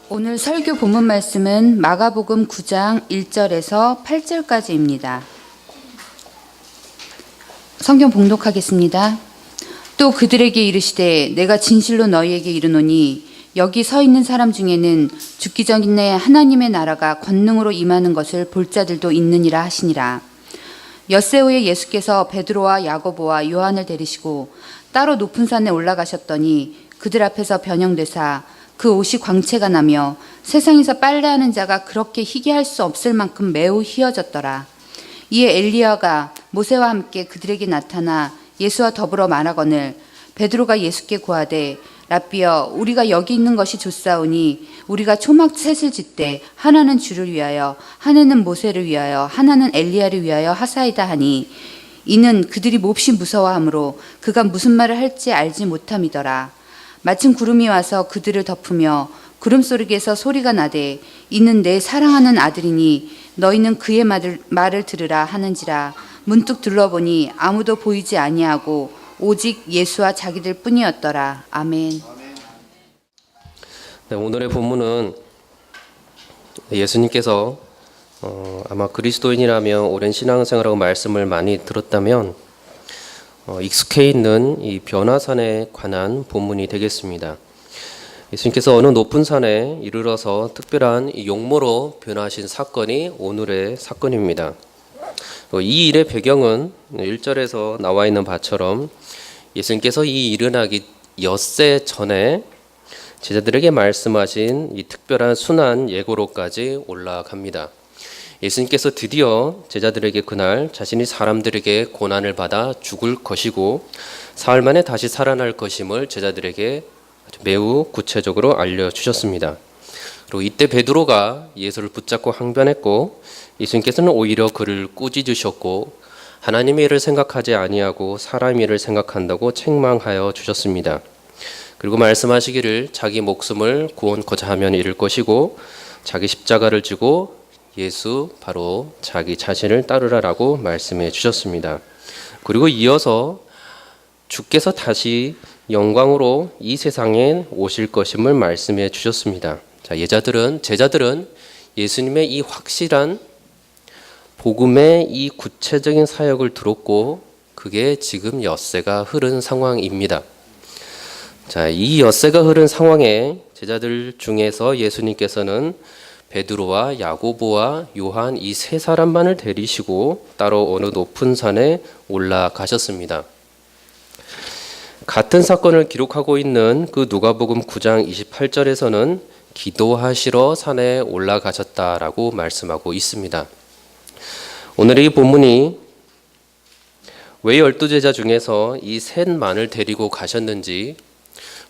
오늘 설교 본문 말씀은 마가복음 9장 1절에서 8절까지입니다. 성경 봉독하겠습니다. 또 그들에게 이르시되 내가 진실로 너희에게 이르노니 여기 서 있는 사람 중에는 죽기 전에 하나님의 나라가 권능으로 임하는 것을 볼 자들도 있느니라 하시니라. 엿새 후에 예수께서 베드로와 야고보와 요한을 데리시고 따로 높은 산에 올라가셨더니 그들 앞에서 변형되사 그 옷이 광채가 나며 세상에서 빨래하는 자가 그렇게 희게 할 수 없을 만큼 매우 희어졌더라. 이에 엘리야가 모세와 함께 그들에게 나타나 예수와 더불어 말하거늘 베드로가 예수께 고하되 라삐여 우리가 여기 있는 것이 좋사오니 우리가 초막 셋을 짓되 하나는 주를 위하여 하나는 모세를 위하여 하나는 엘리야를 위하여 하사이다 하니 이는 그들이 몹시 무서워하므로 그가 무슨 말을 할지 알지 못함이더라. 마침 구름이 와서 그들을 덮으며 구름 속에서 소리가 나되 이는 내 사랑하는 아들이니 너희는 그의 말을 들으라 하는지라. 문득 둘러보니 아무도 보이지 아니하고 오직 예수와 자기들 뿐이었더라. 아멘. 네, 오늘의 본문은 예수님께서 아마 그리스도인이라면 오랜 신앙생활하고 말씀을 많이 들었다면 익숙해 있는 이 변화산에 관한 본문이 되겠습니다. 예수님께서 어느 높은 산에 이르러서 특별한 용모로 변화하신 사건이 오늘의 사건입니다. 이 일의 배경은 1절에서 나와 있는 바처럼 예수님께서 이 일어나기 엿새 전에 제자들에게 말씀하신 이 특별한 순환 예고로까지 올라갑니다. 예수님께서 드디어 제자들에게 그날 자신이 사람들에게 고난을 받아 죽을 것이고 사흘 만에 다시 살아날 것임을 제자들에게 매우 구체적으로 알려주셨습니다. 그리고 이때 베드로가 예수를 붙잡고 항변했고 예수님께서는 오히려 그를 꾸짖으셨고 하나님의 일을 생각하지 아니하고 사람의 일을 생각한다고 책망하여 주셨습니다. 그리고 말씀하시기를 자기 목숨을 구원코자 하면 잃을 것이고 자기 십자가를 지고 예수 바로 자기 자신을 따르라라고 말씀해 주셨습니다. 그리고 이어서 주께서 다시 영광으로 이 세상에 오실 것임을 말씀해 주셨습니다. 자, 제자들은 예수님의 이 확실한 복음의 이 구체적인 사역을 들었고 그게 지금 엿새가 흐른 상황입니다. 자, 이 엿새가 흐른 상황에 제자들 중에서 예수님께서는 베드로와 야고보와 요한 이 세 사람만을 데리시고 따로 어느 높은 산에 올라가셨습니다. 같은 사건을 기록하고 있는 그 누가복음 9장 28절에서는 기도하시러 산에 올라가셨다라고 말씀하고 있습니다. 오늘 이 본문이 왜 12제자 중에서 이 셋만을 데리고 가셨는지,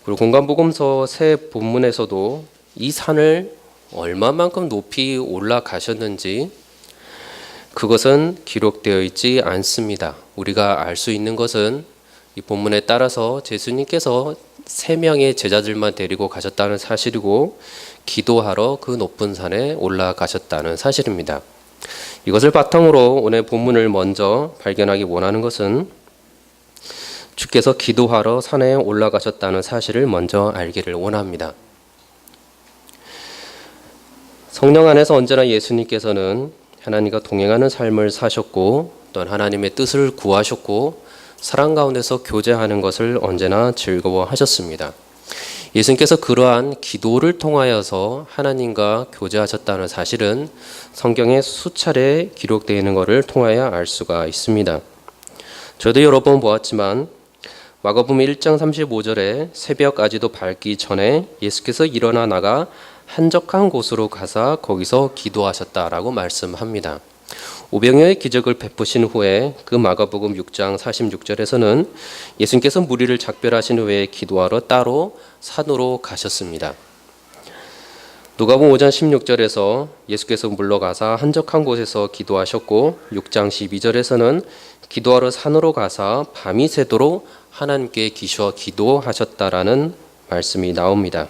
그리고 공간복음서 새 본문에서도 이 산을 얼마만큼 높이 올라가셨는지 그것은 기록되어 있지 않습니다. 우리가 알 수 있는 것은 이 본문에 따라서 예수님께서 3명의 제자들만 데리고 가셨다는 사실이고 기도하러 그 높은 산에 올라가셨다는 사실입니다. 이것을 바탕으로 오늘 본문을 먼저 발견하기 원하는 것은 주께서 기도하러 산에 올라가셨다는 사실을 먼저 알기를 원합니다. 성령 안에서 언제나 예수님께서는 하나님과 동행하는 삶을 사셨고 또한 하나님의 뜻을 구하셨고 사랑 가운데서 교제하는 것을 언제나 즐거워하셨습니다. 예수님께서 그러한 기도를 통하여서 하나님과 교제하셨다는 사실은 성경에 수차례 기록되어 있는 것을 통하여 알 수가 있습니다. 저도 여러 번 보았지만 마가복음 1장 35절에 새벽까지도 밝기 전에 예수께서 일어나 나가 한적한 곳으로 가사 거기서 기도하셨다라고 말씀합니다. 오병이어의 기적을 베푸신 후에 그 마가복음 6장 46절에서는 예수님께서 무리를 작별하신 후에 기도하러 따로 산으로 가셨습니다. 누가복음 5장 16절에서 예수께서 물러가사 한적한 곳에서 기도하셨고 6장 12절에서는 기도하러 산으로 가사 밤이 새도록 하나님께 기도하셨다라는 말씀이 나옵니다.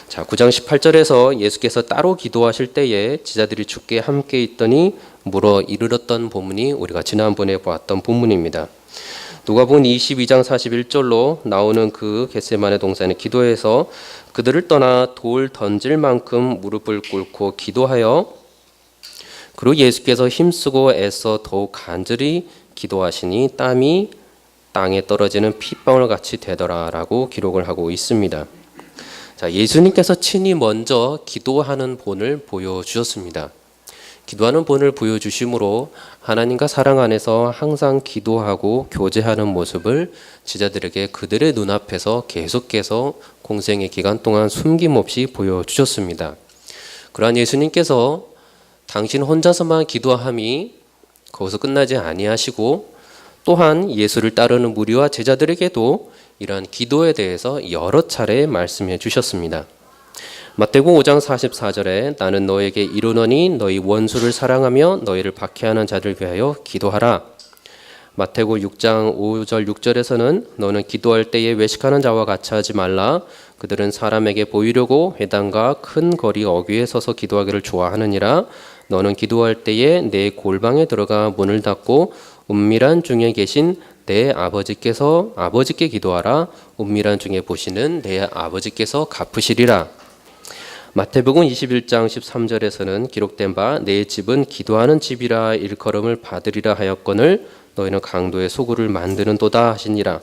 자, 9장 18절에서 예수께서 따로 기도하실 때에 제자들이 주께 함께 있더니 물어 이르렀던 본문이 우리가 지난번에 보았던 본문입니다. 누가복음 22장 41절로 나오는 그 겟세마네 동산의 기도에서 그들을 떠나 돌 던질 만큼 무릎을 꿇고 기도하여 그리고 예수께서 힘쓰고 애써 더욱 간절히 기도하시니 땀이 땅에 떨어지는 핏방울 같이 되더라라고 기록을 하고 있습니다. 자, 예수님께서 친히 먼저 기도하는 본을 보여주셨습니다. 기도하는 본을 보여주심으로 하나님과 사랑 안에서 항상 기도하고 교제하는 모습을 제자들에게 그들의 눈앞에서 계속해서 공생의 기간 동안 숨김없이 보여주셨습니다. 그러한 예수님께서 당신 혼자서만 기도함이 거기서 끝나지 아니하시고 또한 예수를 따르는 무리와 제자들에게도 이러한 기도에 대해서 여러 차례 말씀해 주셨습니다. 마태복음 5장 44절에 나는 너에게 이르노니 너희 원수를 사랑하며 너희를 박해하는 자를 위하여 기도하라. 마태복음 6장 5절 6절에서는 너는 기도할 때에 외식하는 자와 같이 하지 말라. 그들은 사람에게 보이려고 회당과 큰 거리 어귀에 서서 기도하기를 좋아하느니라. 너는 기도할 때에 내 골방에 들어가 문을 닫고 은밀한 중에 계신 내 아버지께서 아버지께 기도하라. 은밀한 중에 보시는 내 아버지께서 갚으시리라. 마태복음 21장 13절에서는 기록된 바 내 집은 기도하는 집이라 일컬음을 받으리라 하였거늘 너희는 강도의 소굴을 만드는도다 하시니라.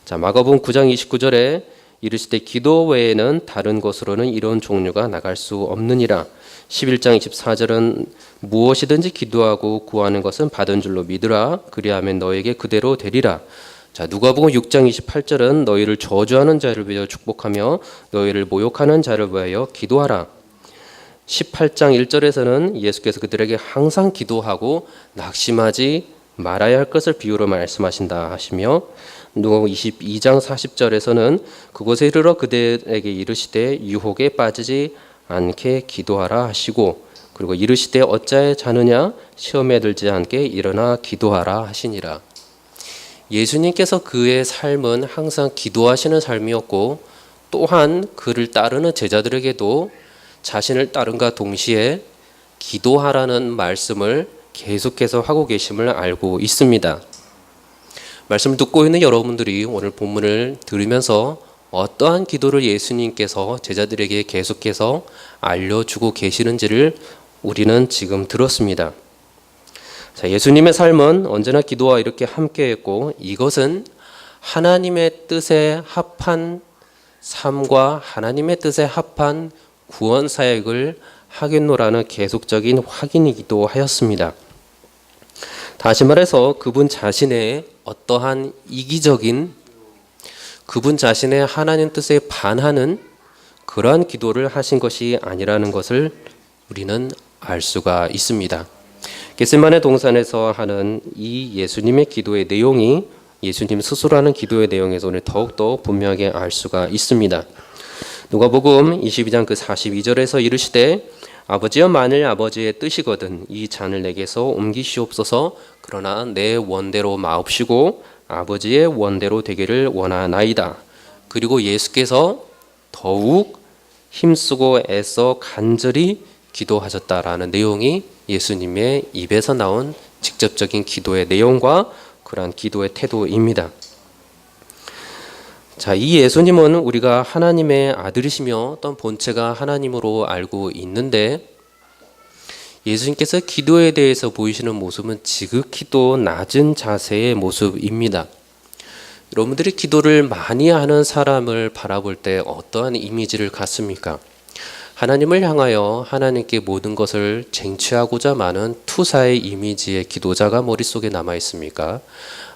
자, 마가복음 9장 29절에 이르시되 기도 외에는 다른 것으로는 이런 종류가 나갈 수 없느니라. 11장 24절은 무엇이든지 기도하고 구하는 것은 받은 줄로 믿으라. 그리하면 너에게 그대로 되리라. 자, 누가복음 6장 28절은 너희를 저주하는 자를 위하여 축복하며 너희를 모욕하는 자를 위하여 기도하라. 18장 1절에서는 예수께서 그들에게 항상 기도하고 낙심하지 말아야 할 것을 비유로 말씀하신다 하시며 누가복음 22장 40절에서는 그곳에 이르러 그들에게 이르시되 유혹에 빠지지 않게 기도하라 하시고 그리고 이르시되 어찌하여 자느냐 시험에 들지 않게 일어나 기도하라 하시니라. 예수님께서 그의 삶은 항상 기도하시는 삶이었고 또한 그를 따르는 제자들에게도 자신을 따름과 동시에 기도하라는 말씀을 계속해서 하고 계심을 알고 있습니다. 말씀을 듣고 있는 여러분들이 오늘 본문을 들으면서 어떠한 기도를 예수님께서 제자들에게 계속해서 알려주고 계시는지를 우리는 지금 들었습니다. 자, 예수님의 삶은 언제나 기도와 이렇게 함께했고 이것은 하나님의 뜻에 합한 삶과 하나님의 뜻에 합한 구원 사역을 하겠노라는 계속적인 확인이기도 하였습니다. 다시 말해서 그분 자신의 어떠한 이기적인 그분 자신의 하나님 뜻에 반하는 그러한 기도를 하신 것이 아니라는 것을 우리는 알 수가 있습니다. 겟세마네 동산에서 하는 이 예수님의 기도의 내용이 예수님 스스로 하는 기도의 내용에서 오늘 더욱더 분명하게 알 수가 있습니다. 누가복음 22장 그 42절에서 이르시되 아버지여 만일 아버지의 뜻이거든 이 잔을 내게서 옮기시옵소서 그러나 내 원대로 마옵시고 아버지의 원대로 되기를 원하나이다. 그리고 예수께서 더욱 힘쓰고 애써 간절히 기도하셨다라는 내용이 예수님의 입에서 나온 직접적인 기도의 내용과 그러한 기도의 태도입니다. 자, 이 예수님은 우리가 하나님의 아들이시며 어떤 본체가 하나님으로 알고 있는데 예수님께서 기도에 대해서 보이시는 모습은 지극히 또 낮은 자세의 모습입니다. 여러분들이 기도를 많이 하는 사람을 바라볼 때 어떠한 이미지를 갖습니까? 하나님을 향하여 하나님께 모든 것을 쟁취하고자 많은 투사의 이미지의 기도자가 머릿속에 남아 있습니까?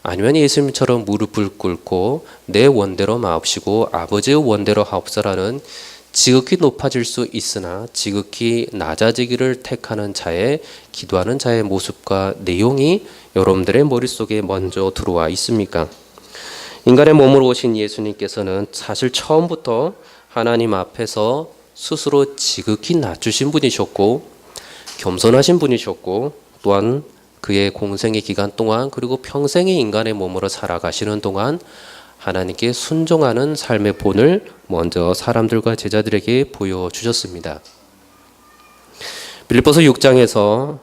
아니면 예수님처럼 무릎을 꿇고 내 원대로 마옵시고 아버지의 원대로 하옵소라는 지극히 높아질 수 있으나 지극히 낮아지기를 택하는 자의 기도하는 자의 모습과 내용이 여러분들의 머릿속에 먼저 들어와 있습니까? 인간의 몸으로 오신 예수님께서는 사실 처음부터 하나님 앞에서 스스로 지극히 낮추신 분이셨고 겸손하신 분이셨고 또한 그의 공생의 기간 동안 그리고 평생의 인간의 몸으로 살아가시는 동안 하나님께 순종하는 삶의 본을 먼저 사람들과 제자들에게 보여주셨습니다. 빌립보서 6장에서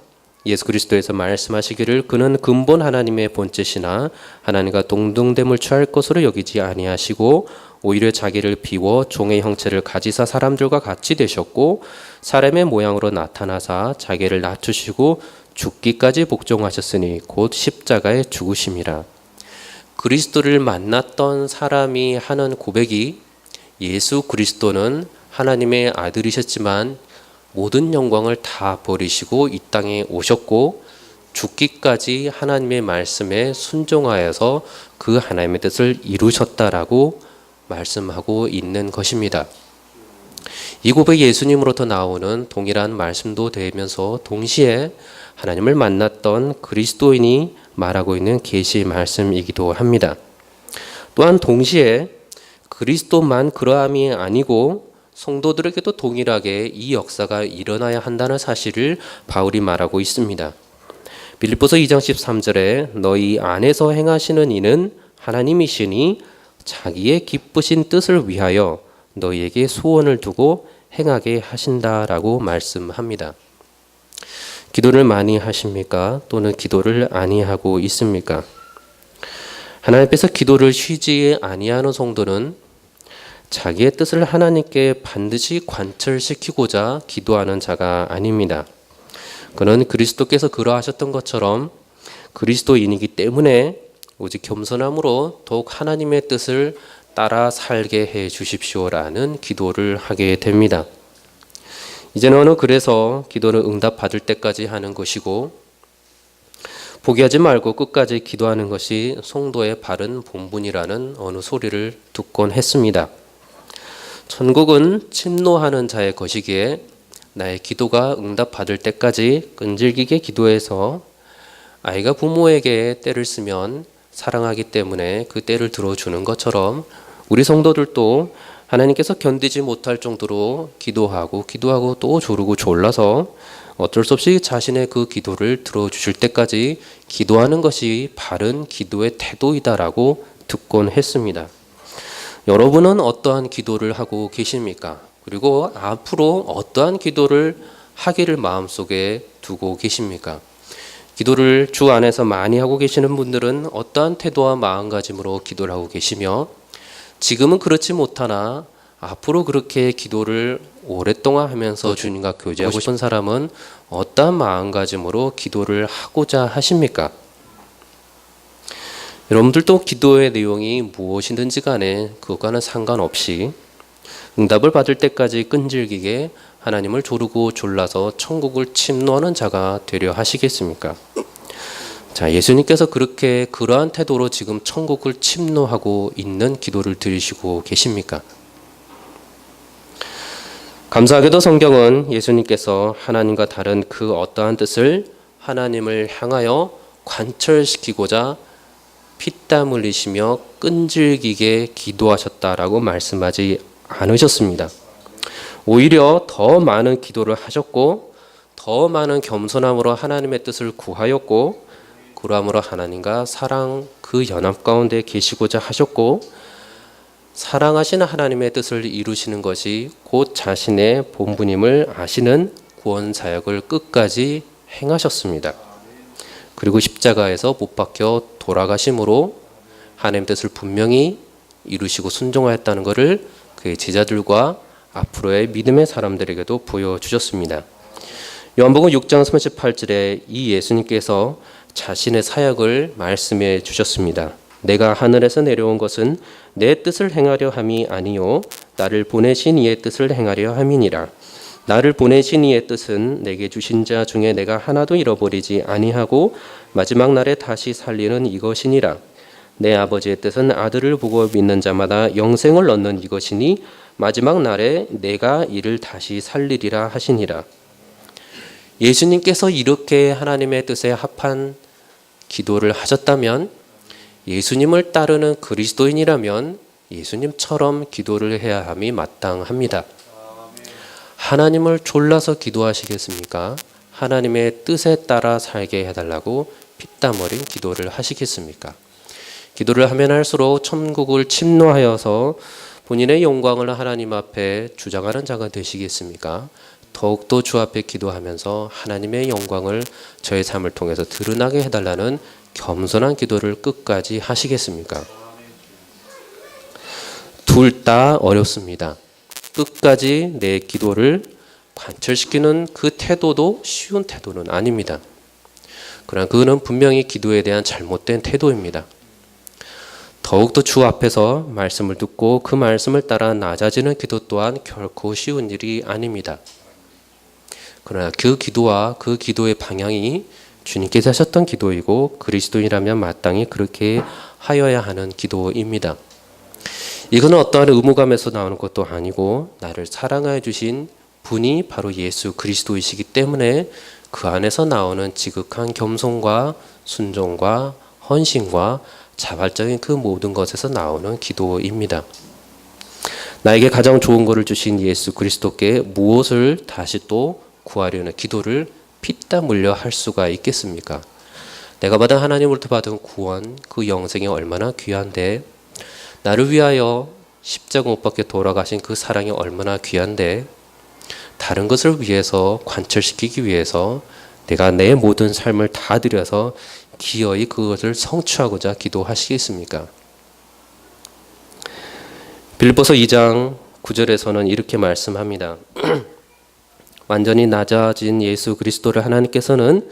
예수 그리스도에서 말씀하시기를 그는 근본 하나님의 본체시나 하나님과 동등됨을 취할 것으로 여기지 아니하시고 오히려 자기를 비워 종의 형체를 가지사 사람들과 같이 되셨고 사람의 모양으로 나타나사 자기를 낮추시고 죽기까지 복종하셨으니 곧 십자가에 죽으심이라. 그리스도를 만났던 사람이 하는 고백이 예수 그리스도는 하나님의 아들이셨지만 모든 영광을 다 버리시고 이 땅에 오셨고 죽기까지 하나님의 말씀에 순종하여서 그 하나님의 뜻을 이루셨다라고 말씀하고 있는 것입니다. 이 고백이 예수님으로부터 나오는 동일한 말씀도 되면서 동시에 하나님을 만났던 그리스도인이 말하고 있는 계시의 말씀이기도 합니다. 또한 동시에 그리스도만 그러함이 아니고 성도들에게도 동일하게 이 역사가 일어나야 한다는 사실을 바울이 말하고 있습니다. 빌립보서 2장 13절에 너희 안에서 행하시는 이는 하나님이시니 자기의 기쁘신 뜻을 위하여 너희에게 소원을 두고 행하게 하신다라고 말씀합니다. 기도를 많이 하십니까? 또는 기도를 아니하고 있습니까? 하나님 앞에서 기도를 쉬지 아니하는 성도는 자기의 뜻을 하나님께 반드시 관철시키고자 기도하는 자가 아닙니다. 그는 그리스도께서 그러하셨던 것처럼 그리스도인이기 때문에 오직 겸손함으로 더욱 하나님의 뜻을 따라 살게 해 주십시오라는 기도를 하게 됩니다. 이제는 그래서 기도는 응답받을 때까지 하는 것이고 포기하지 말고 끝까지 기도하는 것이 성도의 바른 본분이라는 어느 소리를 듣곤 했습니다. 천국은 침노하는 자의 것이기에 나의 기도가 응답받을 때까지 끈질기게 기도해서 아이가 부모에게 때를 쓰면 사랑하기 때문에 그 때를 들어주는 것처럼 우리 성도들도 하나님께서 견디지 못할 정도로 기도하고 또 조르고 졸라서 어쩔 수 없이 자신의 그 기도를 들어주실 때까지 기도하는 것이 바른 기도의 태도이다라고 듣곤 했습니다. 여러분은 어떠한 기도를 하고 계십니까? 그리고 앞으로 어떠한 기도를 하기를 마음속에 두고 계십니까? 기도를 주 안에서 많이 하고 계시는 분들은 어떠한 태도와 마음가짐으로 기도를 하고 계시며 지금은 그렇지 못하나 앞으로 그렇게 기도를 오랫동안 하면서 주님과 교제하고 싶은 사람은 어떠한 마음가짐으로 기도를 하고자 하십니까? 여러분들도 기도의 내용이 무엇이든지 간에 그것과는 상관없이 응답을 받을 때까지 끈질기게 하나님을 조르고 졸라서 천국을 침노하는 자가 되려 하시겠습니까? 자, 예수님께서 그렇게 그러한 태도로 지금 천국을 침노하고 있는 기도를 드리시고 계십니까? 감사하게도 성경은 예수님께서 하나님과 다른 그 어떠한 뜻을 하나님을 향하여 관철시키고자 피땀 흘리시며 끈질기게 기도하셨다라고 말씀하지 않으셨습니다. 오히려 더 많은 기도를 하셨고 더 많은 겸손함으로 하나님의 뜻을 구하였고 그러함으로 하나님과 사랑 그 연합 가운데 계시고자 하셨고 사랑하시는 하나님의 뜻을 이루시는 것이 곧 자신의 본분임을 아시는 구원 사역을 끝까지 행하셨습니다. 그리고 십자가에서 못 박혀 돌아가심으로 하나님의 뜻을 분명히 이루시고 순종하였다는 것을 그의 제자들과 앞으로의 믿음의 사람들에게도 보여주셨습니다. 요한복음 6장 38절에 이 예수님께서 자신의 사역을 말씀해 주셨습니다. 내가 하늘에서 내려온 것은 내 뜻을 행하려 함이 아니요 나를 보내신 이의 뜻을 행하려 함이니라. 나를 보내신 이의 뜻은 내게 주신 자 중에 내가 하나도 잃어버리지 아니하고 마지막 날에 다시 살리는 이것이니라. 내 아버지의 뜻은 아들을 보고 믿는 자마다 영생을 얻는 이것이니 마지막 날에 내가 이를 다시 살리리라 하시니라. 예수님께서 이렇게 하나님의 뜻에 합한 기도를 하셨다면 예수님을 따르는 그리스도인이라면 예수님처럼 기도를 해야 함이 마땅합니다. 하나님을 졸라서 기도하시겠습니까? 하나님의 뜻에 따라 살게 해달라고 피땀 어린 기도를 하시겠습니까? 기도를 하면 할수록 천국을 침노하여서 본인의 영광을 하나님 앞에 주장하는 자가 되시겠습니까? 더욱더 주 앞에 기도하면서 하나님의 영광을 저의 삶을 통해서 드러나게 해달라는 겸손한 기도를 끝까지 하시겠습니까? 둘 다 어렵습니다. 끝까지 내 기도를 관철시키는 그 태도도 쉬운 태도는 아닙니다. 그러나 그는 분명히 기도에 대한 잘못된 태도입니다. 더욱더 주 앞에서 말씀을 듣고 그 말씀을 따라 낮아지는 기도 또한 결코 쉬운 일이 아닙니다. 그러나 그 기도와 그 기도의 방향이 주님께서 하셨던 기도이고 그리스도인이라면 마땅히 그렇게 하여야 하는 기도입니다. 이거는 어떠한 의무감에서 나오는 것도 아니고 나를 사랑하여 주신 분이 바로 예수 그리스도이시기 때문에 그 안에서 나오는 지극한 겸손과 순종과 헌신과 자발적인 그 모든 것에서 나오는 기도입니다. 나에게 가장 좋은 것을 주신 예수 그리스도께 무엇을 다시 또 구하려는 기도를 피땀 흘려 할 수가 있겠습니까? 내가 받은 하나님으로부터 받은 구원, 그 영생이 얼마나 귀한데, 나를 위하여 십자가 못 박혀 돌아가신 그 사랑이 얼마나 귀한데, 다른 것을 위해서 관철시키기 위해서 내가 내 모든 삶을 다 들여서 기어이 그것을 성취하고자 기도하시겠습니까? 빌립보서 2장 9절에서는 이렇게 말씀합니다. 완전히 낮아진 예수 그리스도를 하나님께서는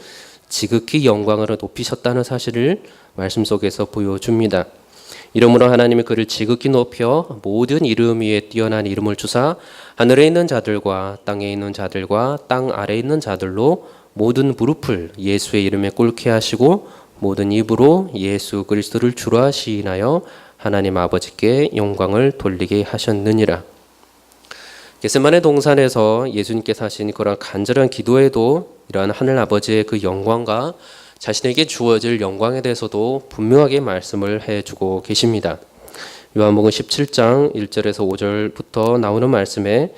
지극히 영광으로 높이셨다는 사실을 말씀 속에서 보여줍니다. 이러므로 하나님이 그를 지극히 높여 모든 이름 위에 뛰어난 이름을 주사 하늘에 있는 자들과 땅에 있는 자들과 땅 아래에 있는 자들로 모든 무릎을 예수의 이름에 꿇게 하시고 모든 입으로 예수 그리스도를 주라 시인하여 하나님 아버지께 영광을 돌리게 하셨느니라. 겟세마네 동산에서 예수님께서 하신 그런 간절한 기도에도 이러한 하늘 아버지의 그 영광과 자신에게 주어질 영광에 대해서도 분명하게 말씀을 해주고 계십니다. 요한복음 17장 1절에서 5절부터 나오는 말씀에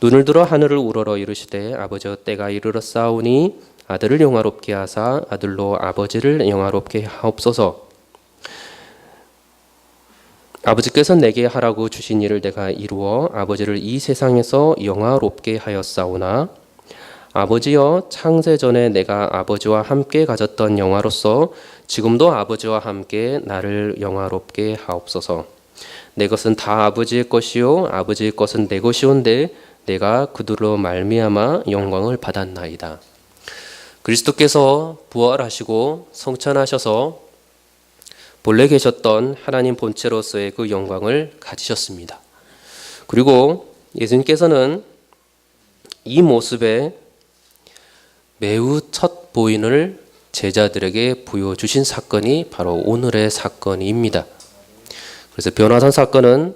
눈을 들어 하늘을 우러러 이르시되 아버지여 때가 이르렀사오니 아들을 영화롭게 하사 아들로 아버지를 영화롭게 하옵소서. 아버지께서 내게 하라고 주신 일을 내가 이루어 아버지를 이 세상에서 영화롭게 하였사오나 아버지여 창세 전에 내가 아버지와 함께 가졌던 영화로서 지금도 아버지와 함께 나를 영화롭게 하옵소서. 내 것은 다 아버지의 것이요 아버지의 것은 내 것이온데 내가 그들로 말미암아 영광을 받았나이다. 그리스도께서 부활하시고 성천하셔서 본래 계셨던 하나님 본체로서의 그 영광을 가지셨습니다. 그리고 예수님께서는 이 모습에 매우 첫 보인을 제자들에게 보여주신 사건이 바로 오늘의 사건입니다. 그래서 변화산 사건은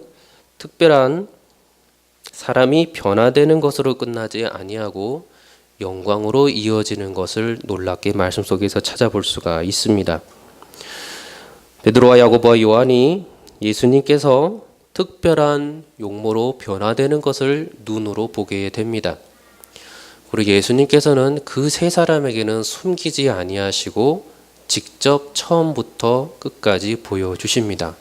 특별한 사람이 변화되는 것으로 끝나지 아니하고 영광으로 이어지는 것을 놀랍게 말씀 속에서 찾아볼 수가 있습니다. 베드로와 야고보와 요한이 예수님께서 특별한 용모로 변화되는 것을 눈으로 보게 됩니다. 그리고 예수님께서는 그 세 사람에게는 숨기지 아니하시고 직접 처음부터 끝까지 보여주십니다.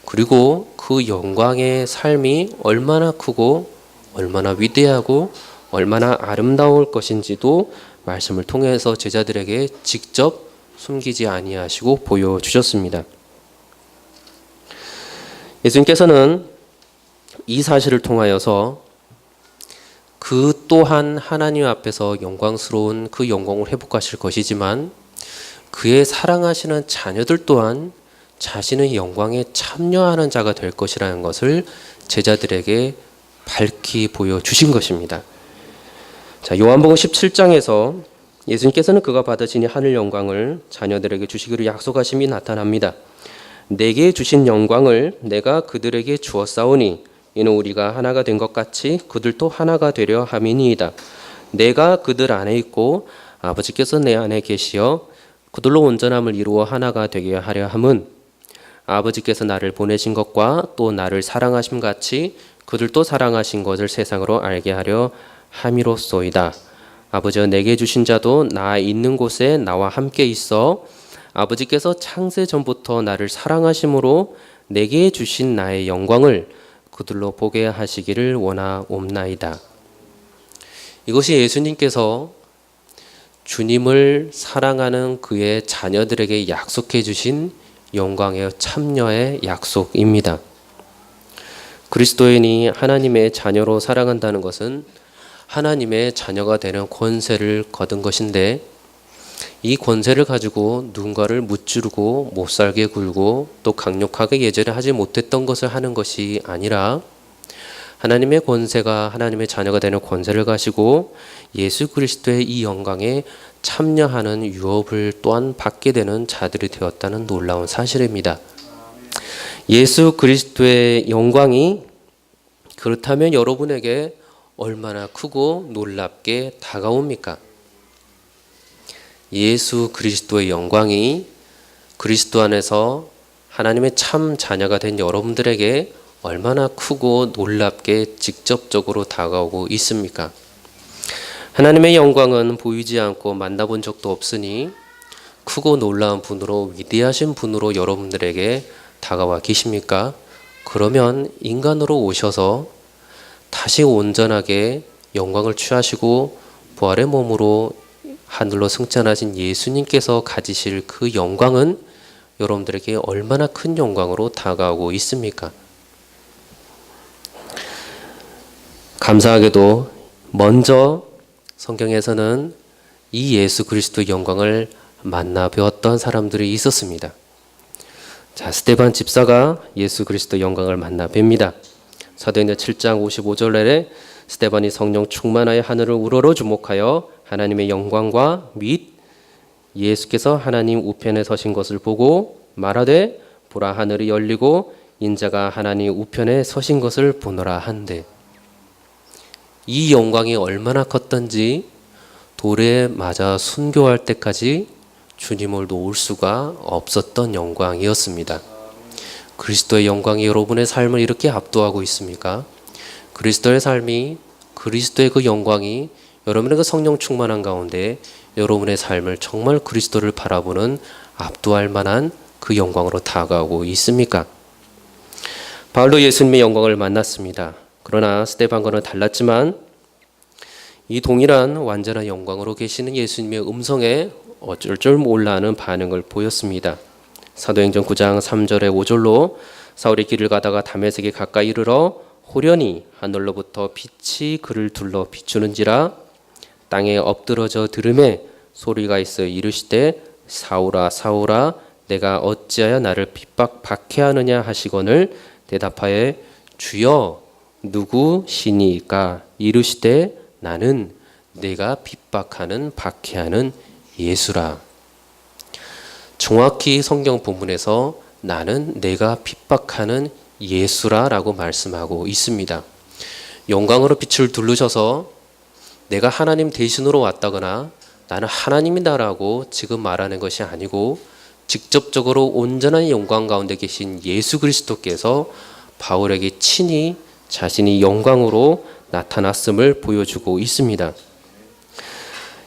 그리고 그 영광의 삶이 얼마나 크고 얼마나 위대하고 얼마나 아름다울 것인지도 말씀을 통해서 제자들에게 직접 숨기지 아니하시고 보여주셨습니다. 예수님께서는 이 사실을 통하여서 그 또한 하나님 앞에서 영광스러운 그 영광을 회복하실 것이지만 그의 사랑하시는 자녀들 또한 자신의 영광에 참여하는 자가 될 것이라는 것을 제자들에게 밝히 보여주신 것입니다. 자, 요한복음 17장에서 예수님께서는 그가 받으시니 하늘 영광을 자녀들에게 주시기로 약속하심이 나타납니다. 내게 주신 영광을 내가 그들에게 주었사오니 이는 우리가 하나가 된 것 같이 그들도 하나가 되려 함이니이다. 내가 그들 안에 있고 아버지께서 내 안에 계시어 그들로 온전함을 이루어 하나가 되게 하려 함은 아버지께서 나를 보내신 것과 또 나를 사랑하심 같이 그들도 사랑하신 것을 세상으로 알게 하려 함이로소이다. 아버지여 내게 주신 자도 나 있는 곳에 나와 함께 있어 아버지께서 창세 전부터 나를 사랑하심으로 내게 주신 나의 영광을 그들로 보게 하시기를 원하옵나이다. 이것이 예수님께서 주님을 사랑하는 그의 자녀들에게 약속해 주신 영광의 참여의 약속입니다. 그리스도인이 하나님의 자녀로 살아간다는 것은 하나님의 자녀가 되는 권세를 거둔 것인데, 이 권세를 가지고 누군가를 무찌르고 못살게 굴고 또 강력하게 예전에 하지 못했던 것을 하는 것이 아니라, 하나님의 권세가 하나님의 자녀가 되는 권세를 가지고 예수 그리스도의 이 영광에 참여하는 유업을 또한 받게 되는 자들이 되었다는 놀라운 사실입니다. 예수 그리스도의 영광이 그렇다면 여러분에게 얼마나 크고 놀랍게 다가옵니까? 예수 그리스도의 영광이 그리스도 안에서 하나님의 참 자녀가 된 여러분들에게 얼마나 크고 놀랍게 직접적으로 다가오고 있습니까? 하나님의 영광은 보이지 않고 만나본 적도 없으니 크고 놀라운 분으로, 위대하신 분으로 여러분들에게 다가와 계십니까? 그러면 인간으로 오셔서 다시 온전하게 영광을 취하시고 부활의 몸으로 하늘로 승천하신 예수님께서 가지실 그 영광은 여러분들에게 얼마나 큰 영광으로 다가오고 있습니까? 감사하게도 먼저 성경에서는 이 예수 그리스도의 영광을 만나 배웠던 사람들이 있었습니다. 자, 스데반 집사가 예수 그리스도의 영광을 만나 뵙니다. 사도행전 7장 55절 내에 스데반이 성령 충만하여 하늘을 우러러 주목하여 하나님의 영광과 및 예수께서 하나님 우편에 서신 것을 보고 말하되, 보라, 하늘이 열리고 인자가 하나님 우편에 서신 것을 보노라 한대. 이 영광이 얼마나 컸던지 돌에 맞아 순교할 때까지 주님을 놓을 수가 없었던 영광이었습니다. 그리스도의 영광이 여러분의 삶을 이렇게 압도하고 있습니까? 그리스도의 삶이, 그리스도의 그 영광이 여러분의 그 성령 충만한 가운데 여러분의 삶을 정말 그리스도를 바라보는 압도할 만한 그 영광으로 다가오고 있습니까? 바울도 예수님의 영광을 만났습니다. 그러나 스데반과는 달랐지만 이 동일한 완전한 영광으로 계시는 예수님의 음성에 어쩔 줄 몰라 하는 반응을 보였습니다. 사도행전 9장 3절에 5절로 사울이 길을 가다가 다메섹에 가까이 이르러 호련히 하늘로부터 빛이 그를 둘러 비추는지라 땅에 엎드러져 들음에 소리가 있어 이르시되, 사울아 사울아 내가 어찌하여 나를 박해하느냐 하시거늘 대답하여, 주여 누구시니까? 이르시되, 나는 내가 핍박하는 박해하는 예수라. 정확히 성경 본문에서 나는 내가 핍박하는 예수라라고 말씀하고 있습니다. 영광으로 빛을 두르셔서 내가 하나님 대신으로 왔다거나 나는 하나님이다라고 지금 말하는 것이 아니고, 직접적으로 온전한 영광 가운데 계신 예수 그리스도께서 바울에게 친히 자신이 영광으로 나타났음을 보여주고 있습니다.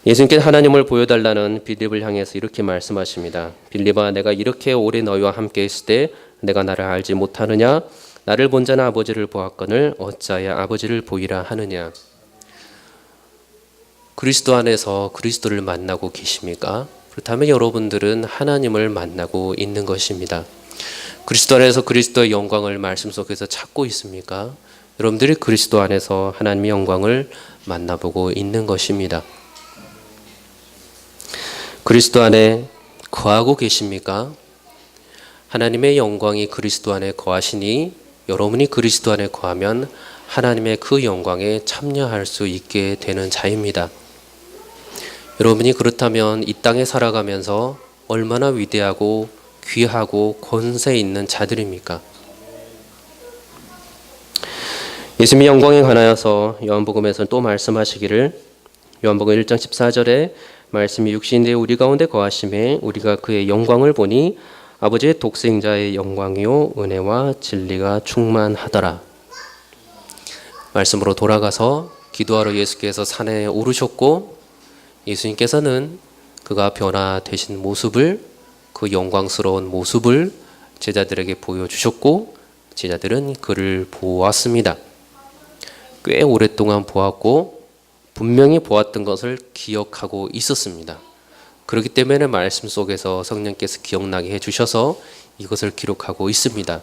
예수님께서 하나님을 보여달라는 빌립을 향해서 이렇게 말씀하십니다. 빌립아, 내가 이렇게 오래 너희와 함께 있을 때 내가 나를 알지 못하느냐? 나를 본 자는 아버지를 보았거늘 어찌하여 아버지를 보이라 하느냐? 그리스도 안에서 그리스도를 만나고 계십니까? 그렇다면 여러분들은 하나님을 만나고 있는 것입니다. 그리스도 안에서 그리스도의 영광을 말씀 속에서 찾고 있습니까? 여러분들이 그리스도 안에서 하나님의 영광을 만나보고 있는 것입니다. 그리스도 안에 거하고 계십니까? 하나님의 영광이 그리스도 안에 거하시니 여러분이 그리스도 안에 거하면 하나님의 그 영광에 참여할 수 있게 되는 자입니다. 여러분이 그렇다면 이 땅에 살아가면서 얼마나 위대하고 귀하고 권세 있는 자들입니까? 예수님의 영광에 관하여서 요한복음에서는 또 말씀하시기를, 요한복음 1장 14절에 말씀이 육신인데 우리 가운데 거하심에 우리가 그의 영광을 보니 아버지의 독생자의 영광이요 은혜와 진리가 충만하더라. 말씀으로 돌아가서 기도하러 예수께서 산에 오르셨고, 예수님께서는 그가 변화되신 모습을, 그 영광스러운 모습을 제자들에게 보여주셨고, 제자들은 그를 보았습니다. 꽤 오랫동안 보았고 분명히 보았던 것을 기억하고 있었습니다. 그렇기 때문에 말씀 속에서 성령께서 기억나게 해주셔서 이것을 기록하고 있습니다.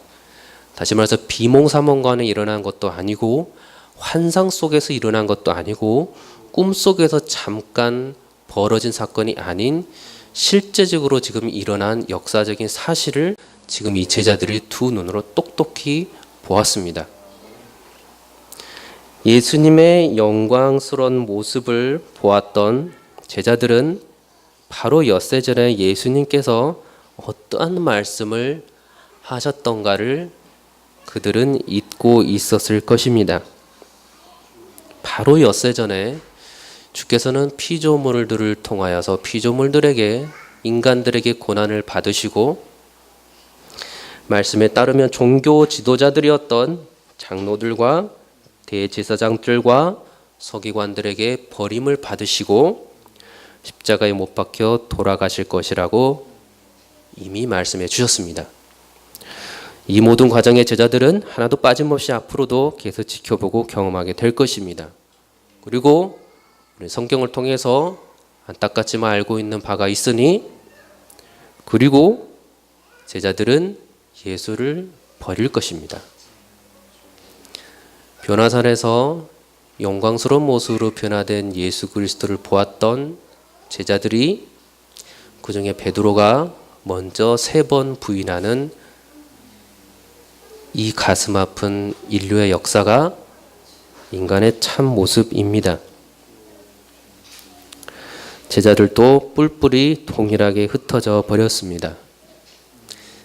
다시 말해서 비몽사몽간에 일어난 것도 아니고 환상 속에서 일어난 것도 아니고 꿈 속에서 잠깐 벌어진 사건이 아닌 실제적으로 지금 일어난 역사적인 사실을 지금 이 제자들이 두 눈으로 똑똑히 보았습니다. 예수님의 영광스러운 모습을 보았던 제자들은 바로 엿새 전에 예수님께서 어떠한 말씀을 하셨던가를 그들은 잊고 있었을 것입니다. 바로 엿새 전에 주께서는 피조물들을 통하여서 피조물들에게 인간들에게 고난을 받으시고 말씀에 따르면 종교 지도자들이었던 장로들과 대제사장들과 서기관들에게 버림을 받으시고 십자가에 못 박혀 돌아가실 것이라고 이미 말씀해 주셨습니다. 이 모든 과정의 제자들은 하나도 빠짐없이 앞으로도 계속 지켜보고 경험하게 될 것입니다. 그리고 우리 성경을 통해서 안타깝지만 알고 있는 바가 있으니 그리고 제자들은 예수를 버릴 것입니다. 변화산에서 영광스러운 모습으로 변화된 예수 그리스도를 보았던 제자들이 그중에 베드로가 먼저 3번 부인하는 이 가슴 아픈 인류의 역사가 인간의 참 모습입니다. 제자들도 뿔뿔이 동일하게 흩어져 버렸습니다.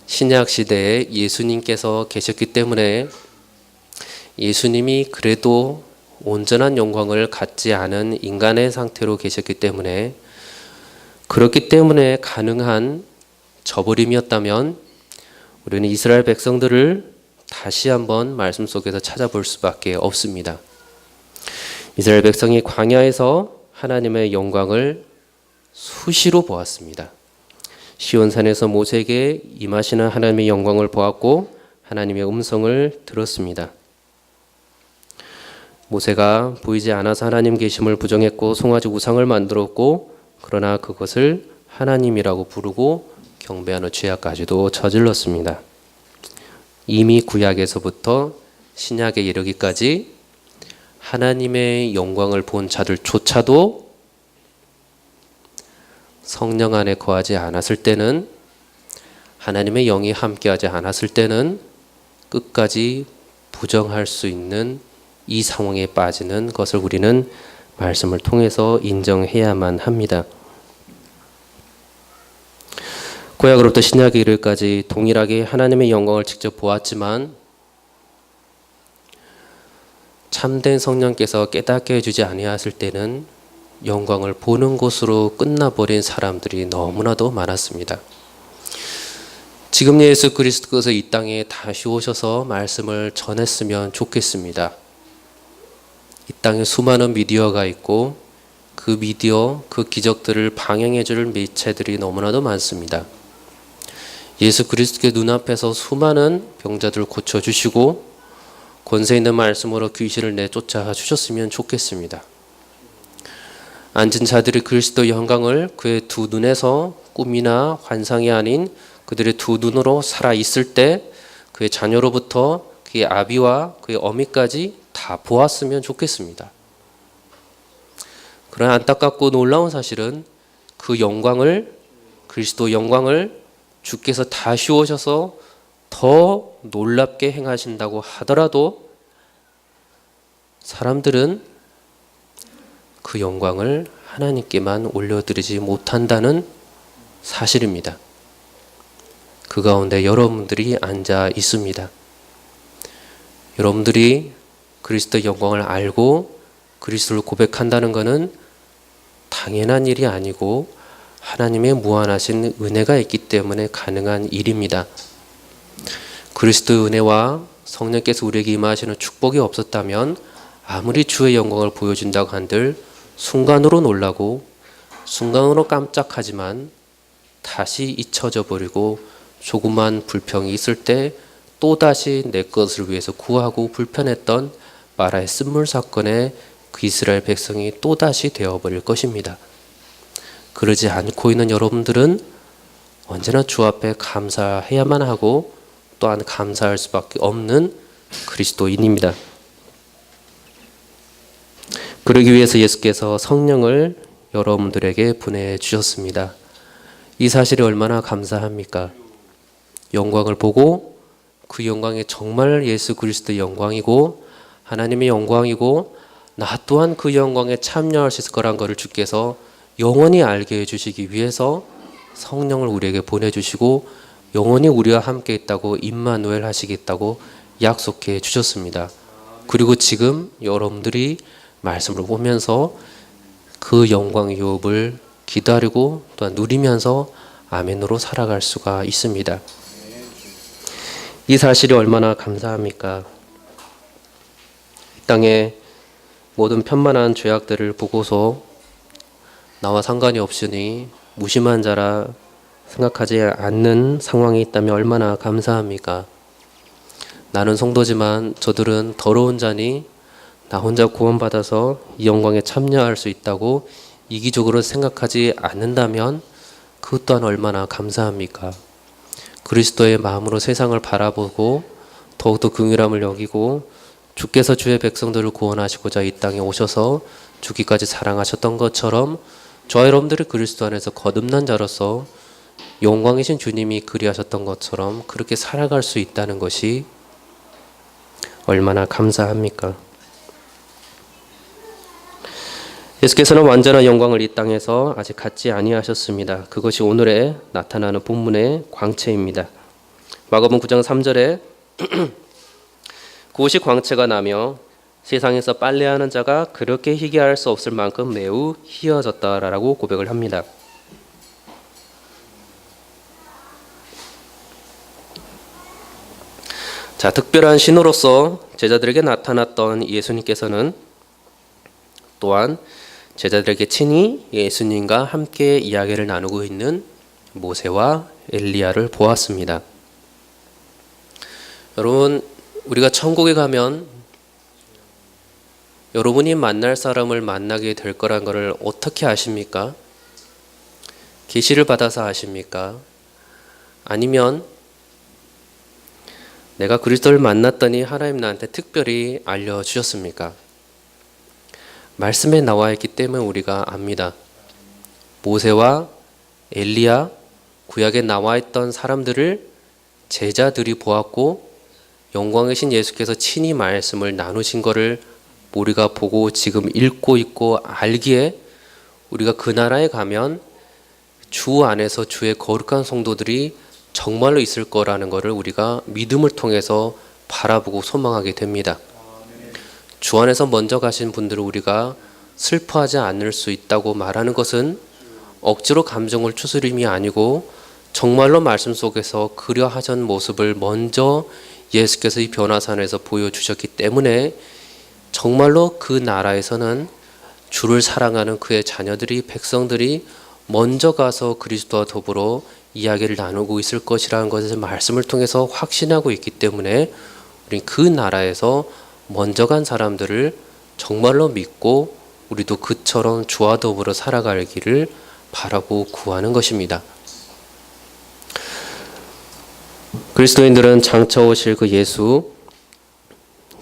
신약 시대에 예수님께서 계셨기 때문에 예수님이 그래도 온전한 영광을 갖지 않은 인간의 상태로 계셨기 때문에 그렇기 때문에 가능한 저버림이었다면 우리는 이스라엘 백성들을 다시 한번 말씀 속에서 찾아볼 수밖에 없습니다. 이스라엘 백성이 광야에서 하나님의 영광을 수시로 보았습니다. 시온산에서 모세에게 임하시는 하나님의 영광을 보았고 하나님의 음성을 들었습니다. 모세가 보이지 않아서 하나님 계심을 부정했고 송아지 우상을 만들었고 그러나 그것을 하나님이라고 부르고 경배하는 죄악까지도 저질렀습니다. 이미 구약에서부터 신약에 이르기까지 하나님의 영광을 본 자들조차도 성령 안에 거하지 않았을 때는 하나님의 영이 함께하지 않았을 때는 끝까지 부정할 수 있는 이 상황에 빠지는 것을 우리는 말씀을 통해서 인정해야만 합니다. 구약으로부터 신약에 이르기까지 동일하게 하나님의 영광을 직접 보았지만 참된 성령께서 깨닫게 해주지 아니하였을 때는 영광을 보는 것으로 끝나버린 사람들이 너무나도 많았습니다. 지금 예수 그리스도께서 이 땅에 다시 오셔서 말씀을 전했으면 좋겠습니다. 이 땅에 수많은 미디어가 있고 그 미디어, 그 기적들을 방영해 줄 매체들이 너무나도 많습니다. 예수 그리스도의 눈앞에서 수많은 병자들을 고쳐주시고 권세 있는 말씀으로 귀신을 내쫓아 주셨으면 좋겠습니다. 앉은 자들이 그리스도의 영광을 그의 두 눈에서 꿈이나 환상이 아닌 그들의 두 눈으로 살아있을 때 그의 자녀로부터 그의 아비와 그의 어미까지 다 보았으면 좋겠습니다. 그러나 안타깝고 놀라운 사실은 그 영광을, 그리스도 영광을 주께서 다시 오셔서 더 놀랍게 행하신다고 하더라도 사람들은 그 영광을 하나님께만 올려드리지 못한다는 사실입니다. 그 가운데 여러분들이 앉아 있습니다. 여러분들이 그리스도의 영광을 알고 그리스도를 고백한다는 것은 당연한 일이 아니고 하나님의 무한하신 은혜가 있기 때문에 가능한 일입니다. 그리스도의 은혜와 성령께서 우리에게 임하시는 축복이 없었다면 아무리 주의 영광을 보여준다고 한들 순간으로 놀라고 순간으로 깜짝하지만 다시 잊혀져 버리고 조그만 불평이 있을 때 또다시 내 것을 위해서 구하고 불편했던 마라의 쓴물 사건의 그 이스라엘 백성이 또다시 되어버릴 것입니다. 그러지 않고 있는 여러분들은 언제나 주 앞에 감사해야만 하고 또한 감사할 수밖에 없는 그리스도인입니다. 그러기 위해서 예수께서 성령을 여러분들에게 보내주셨습니다. 이 사실이 얼마나 감사합니까? 영광을 보고 그 영광이 정말 예수 그리스도의 영광이고 하나님의 영광이고 나 또한 그 영광에 참여할 수 있을 거란 것을 주께서 영원히 알게 해주시기 위해서 성령을 우리에게 보내주시고 영원히 우리와 함께 있다고 임마누엘 하시겠다고 약속해 주셨습니다. 그리고 지금 여러분들이 말씀을 보면서 그 영광의 유업을 기다리고 또한 누리면서 아멘으로 살아갈 수가 있습니다. 이 사실이 얼마나 감사합니까? 이 땅에 모든 편만한 죄악들을 보고서 나와 상관이 없으니 무심한 자라 생각하지 않는 상황이 있다면 얼마나 감사합니까? 나는 성도지만 저들은 더러운 자니 나 혼자 구원받아서 이 영광에 참여할 수 있다고 이기적으로 생각하지 않는다면 그것 또한 얼마나 감사합니까? 그리스도의 마음으로 세상을 바라보고 더욱더 긍휼함을 여기고 주께서 주의 백성들을 구원하시고자 이 땅에 오셔서 죽기까지 사랑하셨던 것처럼 저와 여러분들이 그리스도 안에서 거듭난 자로서 영광이신 주님이 그리하셨던 것처럼 그렇게 살아갈 수 있다는 것이 얼마나 감사합니까? 예수께서는 완전한 영광을 이 땅에서 아직 갖지 아니하셨습니다. 그것이 오늘에 나타나는 본문의 광채입니다. 마가복음 9장 3절에 그곳이 광채가 나며 세상에서 빨래하는 자가 그렇게 희귀할 수 없을 만큼 매우 희어졌다라고 고백을 합니다. 자, 특별한 신호로서 제자들에게 나타났던 예수님께서는 또한 제자들에게 친히 예수님과 함께 이야기를 나누고 있는 모세와 엘리야를 보았습니다. 여러분, 우리가 천국에 가면 여러분이 만날 사람을 만나게 될 거란 것을 어떻게 아십니까? 계시를 받아서 아십니까? 아니면 내가 그리스도를 만났더니 하나님 나한테 특별히 알려주셨습니까? 말씀에 나와 있기 때문에 우리가 압니다. 모세와 엘리야, 구약에 나와 있던 사람들을 제자들이 보았고 영광이신 예수께서 친히 말씀을 나누신 것을 우리가 보고 지금 읽고 있고 알기에 우리가 그 나라에 가면 주 안에서 주의 거룩한 성도들이 정말로 있을 거라는 것을 우리가 믿음을 통해서 바라보고 소망하게 됩니다. 주 안에서 먼저 가신 분들을 우리가 슬퍼하지 않을 수 있다고 말하는 것은 억지로 감정을 추스림이 아니고 정말로 말씀 속에서 그려하신 모습을 먼저 예수께서 이 변화산에서 보여주셨기 때문에 정말로 그 나라에서는 주를 사랑하는 그의 자녀들이 백성들이 먼저 가서 그리스도와 더불어 이야기를 나누고 있을 것이라는 것을 말씀을 통해서 확신하고 있기 때문에 우리 그 나라에서 먼저 간 사람들을 정말로 믿고 우리도 그처럼 주와 더불어 살아갈 길을 바라고 구하는 것입니다. 그리스도인들은 장차 오실 그 예수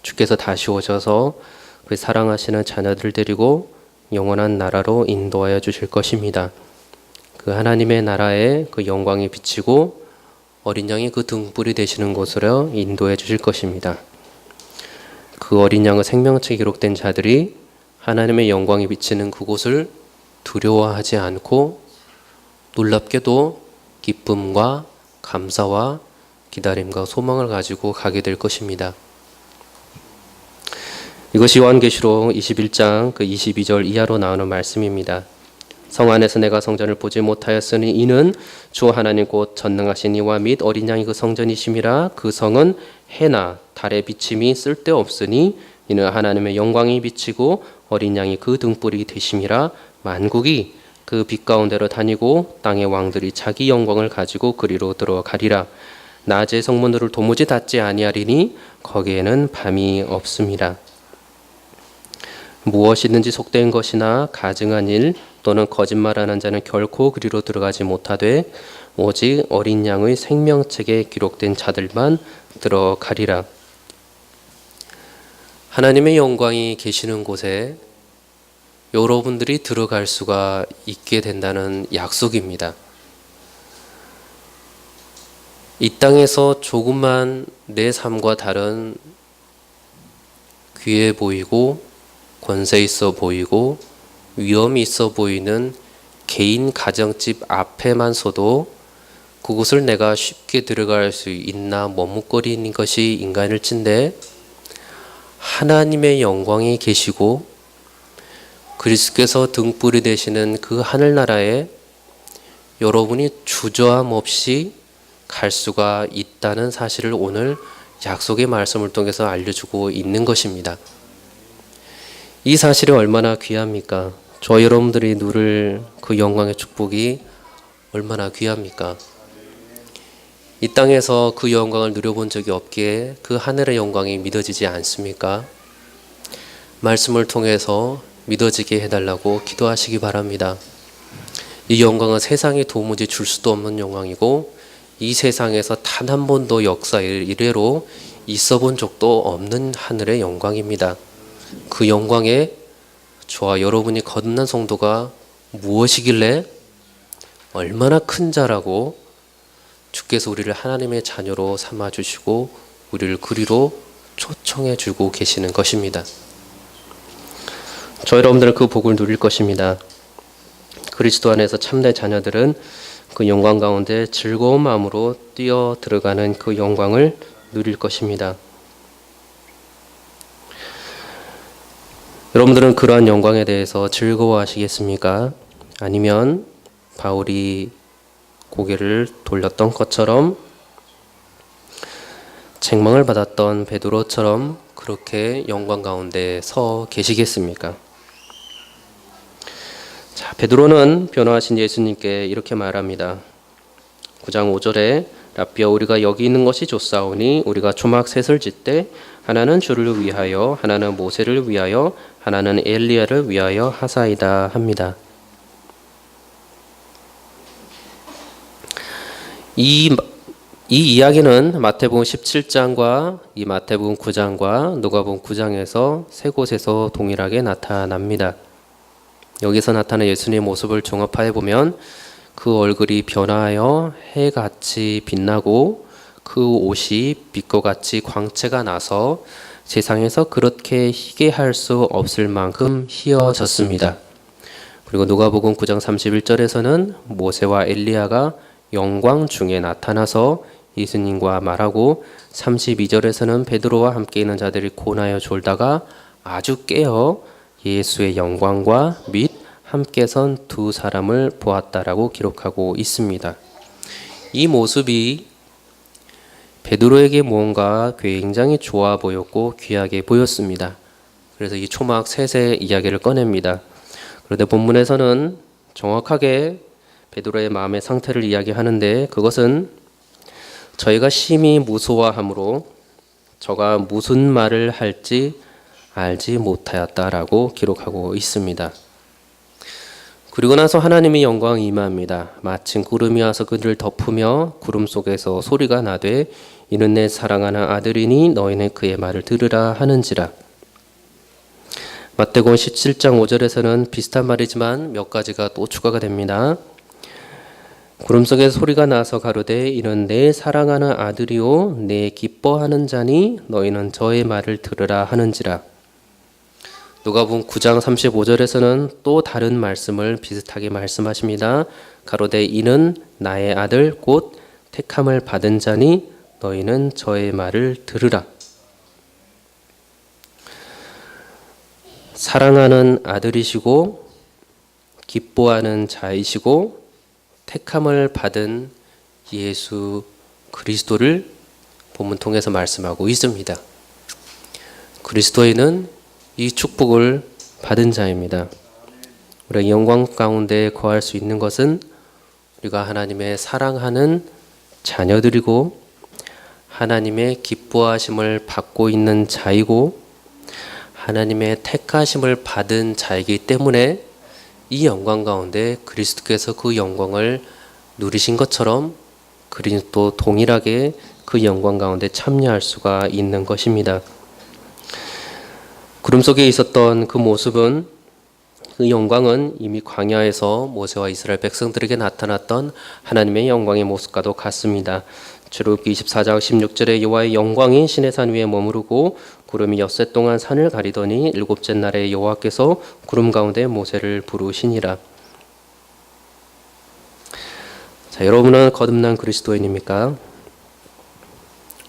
주께서 다시 오셔서 그 사랑하시는 자녀들 데리고 영원한 나라로 인도하여 주실 것입니다. 그 하나님의 나라에 그 영광이 비치고 어린 양이 그 등불이 되시는 곳으로 인도해 주실 것입니다. 그 어린 양의 생명책에 기록된 자들이 하나님의 영광이 비치는 그곳을 두려워하지 않고 놀랍게도 기쁨과 감사와 기다림과 소망을 가지고 가게 될 것입니다. 이것이 요한계시록 21장 그 22절 이하로 나오는 말씀입니다. 성 안에서 내가 성전을 보지 못하였으니 이는 주 하나님 곧 전능하신 이와 및 어린 양이 그 성전이심이라. 그 성은 해나 달의 비침이 쓸데없으니 이는 하나님의 영광이 비치고 어린 양이 그 등불이 되심이라. 만국이 그 빛 가운데로 다니고 땅의 왕들이 자기 영광을 가지고 그리로 들어가리라. 낮의 성문들을 도무지 닫지 아니하리니 거기에는 밤이 없습니다. 무엇이든지 속된 것이나 가증한 일 또는 거짓말하는 자는 결코 그리로 들어가지 못하되 오직 어린 양의 생명책에 기록된 자들만 들어가리라. 하나님의 영광이 계시는 곳에 여러분들이 들어갈 수가 있게 된다는 약속입니다. 이 땅에서 조금만 내 삶과 다른 귀해 보이고 권세 있어 보이고 위험이 있어 보이는 개인 가정집 앞에만 서도 그곳을 내가 쉽게 들어갈 수 있나 머뭇거리는 것이 인간일진데, 하나님의 영광이 계시고 그리스도께서 등불이 되시는 그 하늘나라에 여러분이 주저함 없이 갈 수가 있다는 사실을 오늘 약속의 말씀을 통해서 알려주고 있는 것입니다. 이 사실이 얼마나 귀합니까? 저 여러분들이 누릴 그 영광의 축복이 얼마나 귀합니까? 이 땅에서 그 영광을 누려본 적이 없기에 그 하늘의 영광이 믿어지지 않습니까? 말씀을 통해서 믿어지게 해달라고 기도하시기 바랍니다. 이 영광은 세상에 도무지 줄 수도 없는 영광이고 이 세상에서 단 한 번도 역사 이래로 있어 본 적도 없는 하늘의 영광입니다. 그 영광에 저와 여러분이 거듭난 성도가 무엇이길래 얼마나 큰 자라고 주께서 우리를 하나님의 자녀로 삼아주시고 우리를 그리로 초청해 주고 계시는 것입니다. 저 여러분들은 그 복을 누릴 것입니다. 그리스도 안에서 참된 자녀들은 그 영광 가운데 즐거운 마음으로 뛰어 들어가는 그 영광을 누릴 것입니다. 여러분들은 그러한 영광에 대해서 즐거워하시겠습니까? 아니면 바울이 고개를 돌렸던 것처럼 책망을 받았던 베드로처럼 그렇게 영광 가운데 서 계시겠습니까? 자, 베드로는 변화하신 예수님께 이렇게 말합니다. 9장 5절에 라비야, 우리가 여기 있는 것이 좋사오니 우리가 초막 셋을 짓되 하나는 주를 위하여 하나는 모세를 위하여 하나는 엘리야를 위하여 하사이다 합니다. 이 이야기는 마태복음 17장과 이 마태복음 9장과 누가복음 9장에서 세 곳에서 동일하게 나타납니다. 여기서 나타난 예수님의 모습을 종합하여 보면 그 얼굴이 변화하여 해같이 빛나고 그 옷이 빛과 같이 광채가 나서 세상에서 그렇게 희게 할 수 없을 만큼 희어졌습니다. 그리고 누가복음 9장 31절에서는 모세와 엘리야가 영광 중에 나타나서 예수님과 말하고 32절에서는 베드로와 함께 있는 자들이 고나여 졸다가 아주 깨어 예수의 영광과 및 함께 선 두 사람을 보았다라고 기록하고 있습니다. 이 모습이 베드로에게 뭔가 굉장히 좋아 보였고 귀하게 보였습니다. 그래서 이 초막 셋의 이야기를 꺼냅니다. 그런데 본문에서는 정확하게 베드로의 마음의 상태를 이야기하는데, 그것은 저희가 심히 무서워함으로 저가 무슨 말을 할지 알지 못하였다라고 기록하고 있습니다. 그리고 나서 하나님의 영광이 임합니다. 마침 구름이 와서 그들을 덮으며 구름 속에서 소리가 나되 이는 내 사랑하는 아들이니 너희는 그의 말을 들으라 하는지라. 마태복음 17장 5절에서는 비슷한 말이지만 몇 가지가 또 추가가 됩니다. 구름 속에 소리가 나서 가로되 이는 내 사랑하는 아들이요 내 기뻐하는 자니 너희는 저의 말을 들으라 하는지라. 누가복음 9장 35절에서는 또 다른 말씀을 비슷하게 말씀하십니다. 가로되 이는 나의 아들 곧 택함을 받은 자니 너희는 저의 말을 들으라. 사랑하는 아들이시고 기뻐하는 자이시고 택함을 받은 예수 그리스도를 본문 통해서 말씀하고 있습니다. 그리스도인은 이 축복을 받은 자입니다. 우리가 영광 가운데 거할 수 있는 것은 우리가 하나님의 사랑하는 자녀들이고 하나님의 기뻐하심을 받고 있는 자이고 하나님의 택하심을 받은 자이기 때문에 이 영광 가운데 그리스도께서 그 영광을 누리신 것처럼 그리스도 동일하게 그 영광 가운데 참여할 수가 있는 것입니다. 구름 속에 있었던 그 모습은, 그 영광은 이미 광야에서 모세와 이스라엘 백성들에게 나타났던 하나님의 영광의 모습과도 같습니다. 출애굽기 24장 16절에 여호와의 영광이 시내산 위에 머무르고 구름이 엿새 동안 산을 가리더니 일곱째 날에 여호와께서 구름 가운데 모세를 부르시니라. 자, 여러분은 거듭난 그리스도인입니까?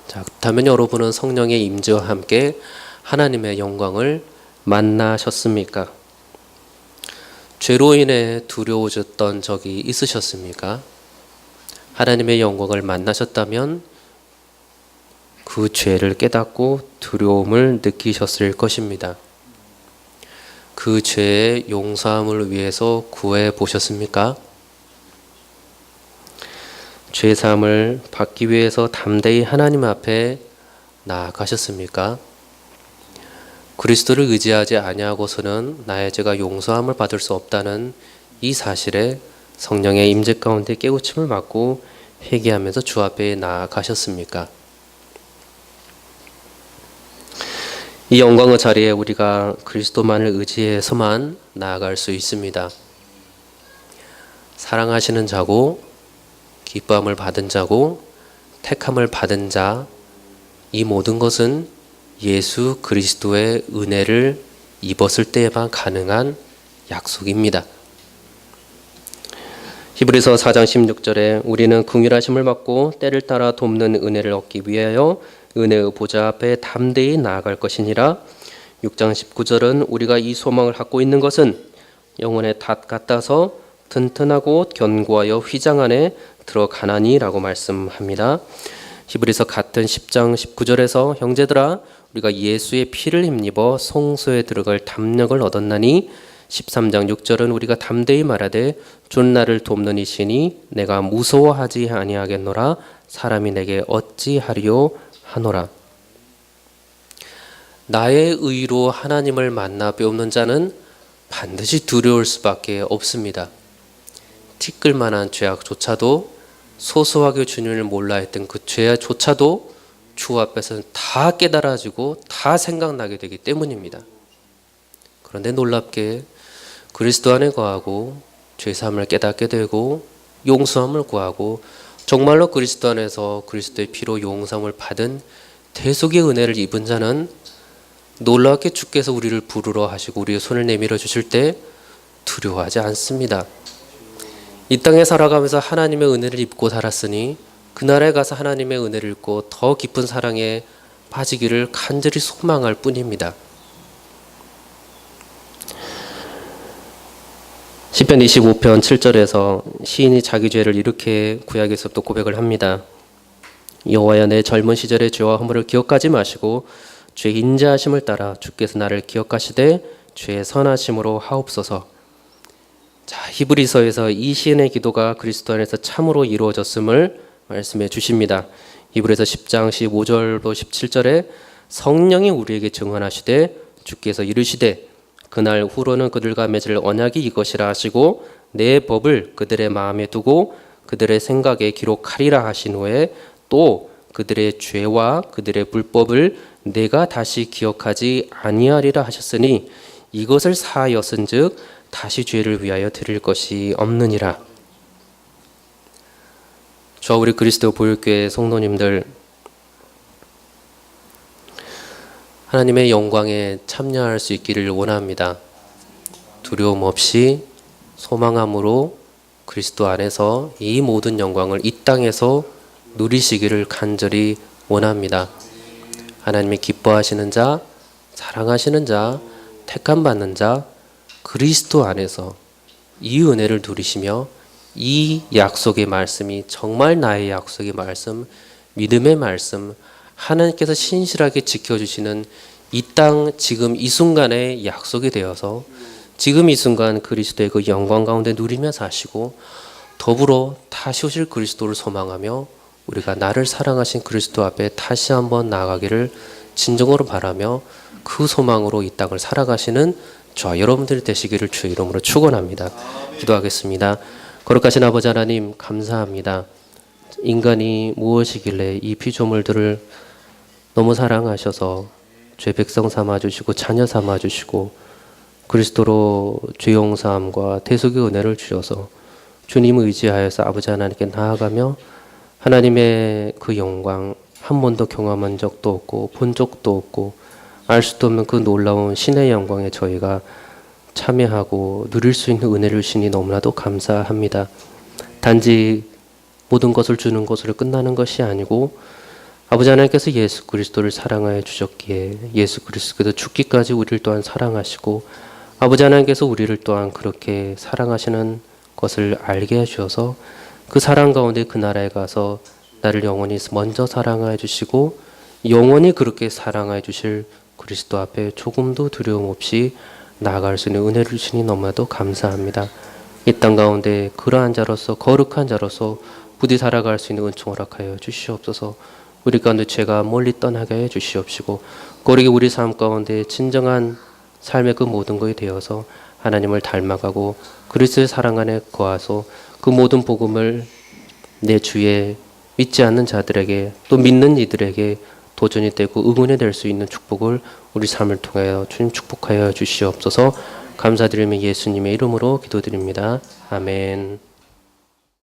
자, 그렇다면 여러분은 성령의 임재와 함께 하나님의 영광을 만나셨습니까? 죄로 인해 두려워졌던 적이 있으셨습니까? 하나님의 영광을 만나셨다면 그 죄를 깨닫고 두려움을 느끼셨을 것입니다. 그 죄의 용서함을 위해서 구해 보셨습니까? 죄 사함을 받기 위해서 담대히 하나님 앞에 나아가셨습니까? 그리스도를 의지하지 아니하고서는 나의 죄가 용서함을 받을 수 없다는 이 사실에 성령의 임재 가운데 깨우침을 받고 회개하면서 주 앞에 나아가셨습니까? 이 영광의 자리에 우리가 그리스도만을 의지해서만 나아갈 수 있습니다. 사랑하시는 자고 기뻐함을 받은 자고 택함을 받은 자, 이 모든 것은 예수 그리스도의 은혜를 입었을 때에만 가능한 약속입니다. 히브리서 4장 16절에 우리는 긍휼하심을 받고 때를 따라 돕는 은혜를 얻기 위하여 은혜의 보좌 앞에 담대히 나아갈 것이니라. 6장 19절은 우리가 이 소망을 갖고 있는 것은 영혼의 닷 같아서 튼튼하고 견고하여 휘장 안에 들어가나니 라고 말씀합니다. 히브리서 같은 10장 19절에서 형제들아 우리가 예수의 피를 힘입어 성소에 들어갈 담력을 얻었나니 13장 6절은 우리가 담대히 말하되 준 나를 돕는 이시니 내가 무서워하지 아니하겠노라. 사람이 내게 어찌하리요 하노라. 나의 의로 하나님을 만나 배우는 자는 반드시 두려울 수밖에 없습니다. 티끌만한 죄악조차도, 소소하게 주님을 몰라 했던 그 죄조차도 주 앞에서는 다 깨달아지고 다 생각나게 되기 때문입니다. 그런데 놀랍게 그리스도 안에 거하고 죄사함을 깨닫게 되고 용서함을 구하고 정말로 그리스도 안에서 그리스도의 피로 용서함을 받은 대속의 은혜를 입은 자는 놀랍게 주께서 우리를 부르러 하시고 우리의 손을 내밀어 주실 때 두려워하지 않습니다. 이 땅에 살아가면서 하나님의 은혜를 입고 살았으니 그날에 가서 하나님의 은혜를 입고 더 깊은 사랑에 빠지기를 간절히 소망할 뿐입니다. 시편 25편 7절에서 시인이 자기 죄를 이렇게 구약에서부터 고백을 합니다. 여호와여 내 젊은 시절의 죄와 허물을 기억하지 마시고 죄의 인자하심을 따라 주께서 나를 기억하시되 죄의 선하심으로 하옵소서. 자, 히브리서에서 이 시인의 기도가 그리스도 안에서 참으로 이루어졌음을 말씀해 주십니다. 히브리서 10장 15절로 17절에 성령이 우리에게 증언하시되 주께서 이르시되 그날 후로는 그들과 맺을 언약이 이것이라 하시고 내 법을 그들의 마음에 두고 그들의 생각에 기록하리라 하신 후에 또 그들의 죄와 그들의 불법을 내가 다시 기억하지 아니하리라 하셨으니 이것을 사하였은즉 다시 죄를 위하여 드릴 것이 없느니라. 저와 우리 그리스도 보혈교회 성도님들, 하나님의 영광에 참여할 수 있기를 원합니다. 두려움 없이 소망함으로 그리스도 안에서 이 모든 영광을 이 땅에서 누리시기를 간절히 원합니다. 하나님이 기뻐하시는 자, 사랑하시는 자, 택함 받는 자, 그리스도 안에서 이 은혜를 누리시며 이 약속의 말씀이 정말 나의 약속의 말씀, 믿음의 말씀, 하나님께서 신실하게 지켜주시는 이 땅 지금 이 순간의 약속이 되어서 지금 이 순간 그리스도의 그 영광 가운데 누리며 사시고 더불어 다시 오실 그리스도를 소망하며 우리가 나를 사랑하신 그리스도 앞에 다시 한번 나아가기를 진정으로 바라며 그 소망으로 이 땅을 살아가시는 저와 여러분들이 되시기를 주의 이름으로 축원합니다. 기도하겠습니다. 거룩하신 아버지 하나님 감사합니다. 인간이 무엇이길래 이 피조물들을 너무 사랑하셔서 죄 백성 삼아주시고 자녀 삼아주시고 그리스도로 죄 용서함과 대속의 은혜를 주셔서 주님을 의지하여서 아버지 하나님께 나아가며 하나님의 그 영광 한 번도 경험한 적도 없고 본 적도 없고 알 수도 없는 그 놀라운 신의 영광에 저희가 참여하고 누릴 수 있는 은혜를 주시니 너무나도 감사합니다. 단지 모든 것을 주는 것으로 끝나는 것이 아니고 아버지 하나님께서 예수 그리스도를 사랑하여 주셨기에 예수 그리스도께서 죽기까지 우리를 또한 사랑하시고 아버지 하나님께서 우리를 또한 그렇게 사랑하시는 것을 알게 해주셔서 그 사랑 가운데 그 나라에 가서 나를 영원히 먼저 사랑하여 주시고 영원히 그렇게 사랑하여 주실 그리스도 앞에 조금도 두려움 없이 나아갈 수 있는 은혜를 주시니 너무나도 감사합니다. 이 땅 가운데 그러한 자로서 거룩한 자로서 부디 살아갈 수 있는 은총 허락하여 주시옵소서. 우리 가운데 죄가 멀리 떠나게 해 주시옵시고 거룩히 우리 삶 가운데 진정한 삶의 그 모든 것이 되어서 하나님을 닮아가고 그리스도의 사랑 안에 거하소 그 모든 복음을 내 주에 믿지 않는 자들에게 또 믿는 이들에게 도전이 되고 응원이 될 수 있는 축복을 우리 삶을 통하여 주님 축복하여 주시옵소서. 감사드리며 예수님의 이름으로 기도드립니다. 아멘.